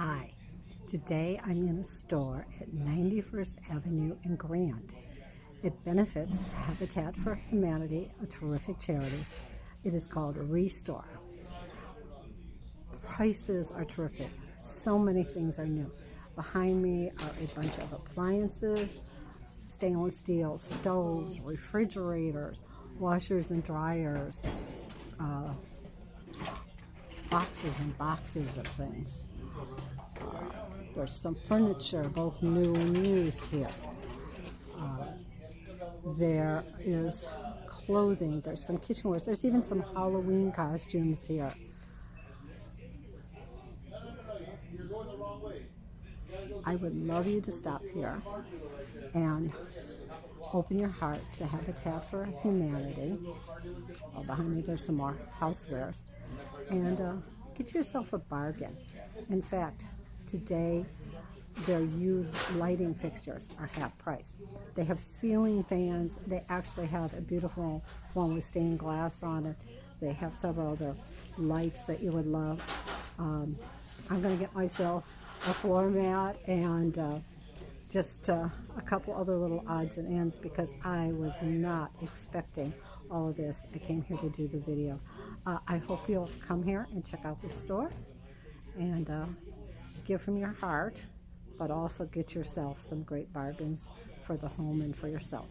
Hi, today I'm in a store at 91st Avenue in Grand. It benefits Habitat for Humanity, a terrific charity. It is called Restore. Prices are terrific. So many things are new. Behind me are a bunch of appliances, stainless steel stoves, refrigerators, washers and dryers, boxes and boxes of things. There's some furniture, both new and used here. There is clothing, there's some kitchenware, there's even some Halloween costumes here. I would love you to stop here and open your heart to Habitat for Humanity. Oh, behind me there's some more housewares. And get yourself a bargain. In fact, today their used lighting fixtures are half price. They have ceiling fans. They actually have a beautiful one with stained glass on it. They have several other lights that you would love. I'm going to get myself a floor mat and just a couple other little odds and ends because I was not expecting all of this. I came here to do the video. I hope you'll come here and check out the store and give from your heart, but also get yourself some great bargains for the home and for yourself.